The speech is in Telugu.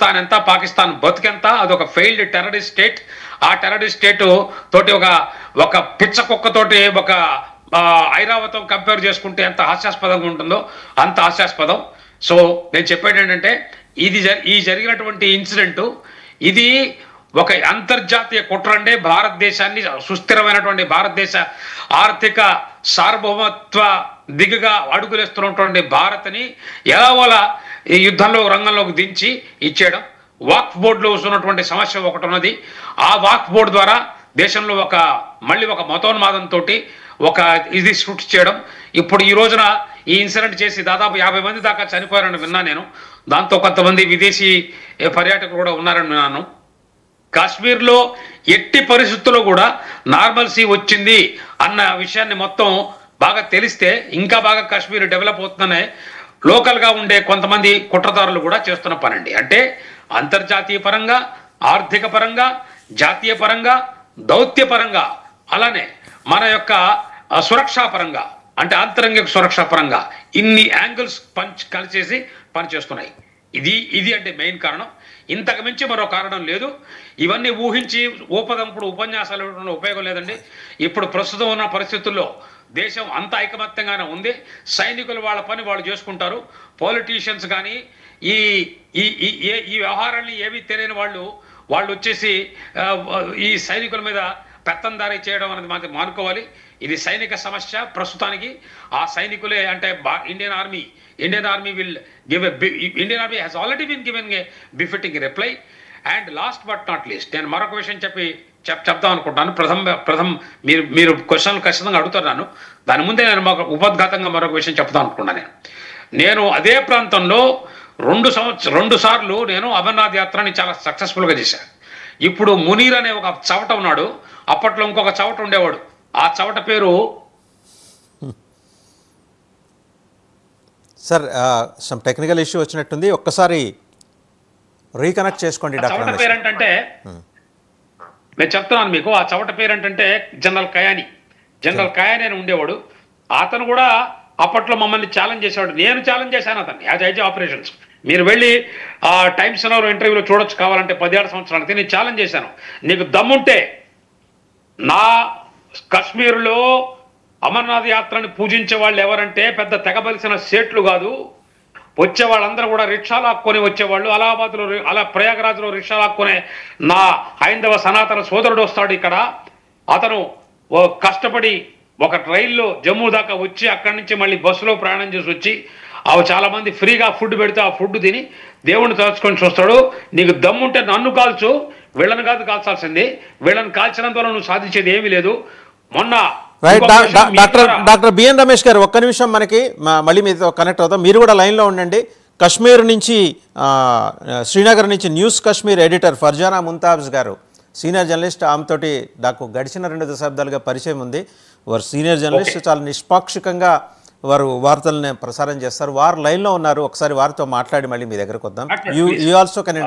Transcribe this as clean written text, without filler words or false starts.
పాకిస్తాన్ ఎంత, పాకిస్తాన్ బతుకెంత, అదొక ఫెయిల్డ్ టెర్రరిస్ట్ స్టేట్. ఆ టెర్రరిస్ట్ స్టేట్ తోటి ఒక పిచ్చ కుక్కతోటి ఒక ఐరావతం కంపేర్ చేసుకుంటే ఎంత హాస్యాస్పదంగా ఉంటుందో అంత హాస్యాస్పదం. సో నేను చెప్పేది ఏంటంటే ఈ జరిగినటువంటి ఇన్సిడెంట్ ఇది ఒక అంతర్జాతీయ కుట్రండే. భారతదేశాన్ని, సుస్థిరమైనటువంటి భారతదేశ ఆర్థిక సార్వభౌమత్వ దిగుగా అడుగులేస్తున్నటువంటి భారత్ని ఎలాగోలా ఈ యుద్ధంలో రంగంలోకి దించి ఇచ్చేయడం. వాక్ఫ్ బోర్డులో వస్తున్నటువంటి సమస్య ఒకటి ఉన్నది. ఆ వాక్ఫ్ బోర్డు ద్వారా దేశంలో మళ్ళీ ఒక మతోన్మాదంతో ఇది సృష్టి చేయడం. ఇప్పుడు ఈ రోజున ఈ ఇన్సిడెంట్ చేసి దాదాపు 50 మంది దాకా చనిపోయారని విన్నా నేను. దాంతో కొంతమంది విదేశీ పర్యాటకులు కూడా ఉన్నారని విన్నాను. కాశ్మీర్లో ఎట్టి పరిస్థితుల్లో కూడా నార్మల్సీ వచ్చింది అన్న విషయాన్ని మొత్తం బాగా తెలిస్తే ఇంకా బాగా కాశ్మీర్ డెవలప్ అవుతుందనే లోకల్గా ఉండే కొంతమంది కుట్రదారులు కూడా చేస్తున్న పనండి. అంటే అంతర్జాతీయ పరంగా, ఆర్థిక పరంగా, జాతీయ పరంగా, దౌత్య పరంగా, అలానే మన యొక్క సురక్షా పరంగా, అంటే ఆంతరంగిక సురక్షా పరంగా ఇన్ని యాంగిల్స్ కలిసేసి పనిచేస్తున్నాయి. ఇది అంటే మెయిన్ కారణం. ఇంతకు మించి మరో కారణం లేదు. ఇవన్నీ ఊహించి ఊపదంపుడు ఉపన్యాసాలు ఇవ్వడంలో ఉపయోగం లేదండి. ఇప్పుడు ప్రస్తుతం ఉన్న పరిస్థితుల్లో దేశం అంత ఐకమత్యంగానే ఉంది. సైనికులు వాళ్ళ పని వాళ్ళు చేసుకుంటారు. పొలిటీషియన్స్ కానీ ఈ వ్యవహారాన్ని ఏమీ తెలియని వాళ్ళు వచ్చేసి ఈ సైనికుల మీద పెత్తందారీ చేయడం అనేది మనకి మానుకోవాలి. ఇది సైనిక సమస్య ప్రస్తుతానికి. ఆ సైనికులే అంటే Indian army has already been given a befitting reply. And last but not least, నేను మరొక విషయం చెప్తాం అనుకుంటాను. ప్రథమ మీరు క్వశ్చన్లు ఖచ్చితంగా అడుగుతున్నాను. దాని ముందే నేను ఉపోద్ఘాతంగా మరొక విషయం చెప్తాను అనుకున్నాను. నేను అదే ప్రాంతంలో 2 సార్లు నేను అమర్నాథ్ యాత్రని చాలా సక్సెస్ఫుల్గా చేశాను. ఇప్పుడు మునీర్ అనే ఒక చవట ఉన్నాడు. అప్పట్లో ఇంకొక చవట ఉండేవాడు. ఆ చవట పేరు సార్ సమ్ టెక్నికల్ ఇష్యూ వచ్చినట్టుంది, ఒక్కసారి రీకనెక్ట్ చేసుకోండి. చవట పేరు ఏంటంటే నేను చెప్తున్నాను మీకు. ఆ చవట పేరు ఏంటంటే జనరల్ కయాని అని ఉండేవాడు. అతను కూడా అప్పట్లో మమ్మల్ని ఛాలెంజ్ చేసేవాడు. నేను ఛాలెంజ్ చేశాను అతన్ని యాజ్ ఐజీ ఆపరేషన్స్. మీరు వెళ్ళి ఆ టైమ్స్ నౌ ఇంటర్వ్యూలో చూడొచ్చు కావాలంటే 17 సంవత్సరాలకి. నేను ఛాలెంజ్ చేశాను, నీకు దమ్ముంటే నా కాశ్మీర్లో అమర్నాథ్ యాత్రని పూజించే వాళ్ళు ఎవరంటే పెద్ద తెగబలిసిన సేట్లు కాదు, వచ్చే వాళ్ళందరూ కూడా రిక్షాలు ఆక్కొని వచ్చేవాళ్ళు. అలహాబాద్లో ప్రయాగరాజ్లో రిక్షాలు ఆక్కొనే నా హైందవ సనాతన సోదరుడు వస్తాడు ఇక్కడ. అతను కష్టపడి ఒక రైల్లో జమ్మూ దాకా వచ్చి అక్కడి నుంచి మళ్ళీ బస్సులో ప్రయాణం చేసి వచ్చి చాలా మంది ఫ్రీగా ఫుడ్ పెడితే ఆ ఫుడ్ తిని దేవుణ్ణి తలుచుకొని చూస్తాడు. నీకు దమ్ముంటే నన్ను కాల్చు, వీళ్ళని కాదు కాల్చాల్సింది. వీళ్ళని కాల్చినందువల్ల నువ్వు సాధించేది ఏమీ లేదు. మొన్న డాక్టర్ బిఎన్ రమేష్ గారు ఒక్క నిమిషం, మనకి మళ్ళీ మీతో కనెక్ట్ అవుతాం. మీరు కూడా లైన్లో ఉండండి. కశ్మీర్ నుంచి శ్రీనగర్ నుంచి న్యూస్ కశ్మీర్ ఎడిటర్ ఫర్జానా ముంతాజ్ గారు, సీనియర్ జర్నలిస్ట్. ఆమెతోటి నాకు గడిచిన 2 దశాబ్దాలుగా పరిచయం ఉంది. వారు సీనియర్ జర్నలిస్ట్, చాలా నిష్పాక్షికంగా వారు వార్తలను ప్రసారం చేస్తారు. వారు లైన్లో ఉన్నారు. ఒకసారి వారితో మాట్లాడి మళ్ళీ మీ దగ్గరకు వద్దాం. You also can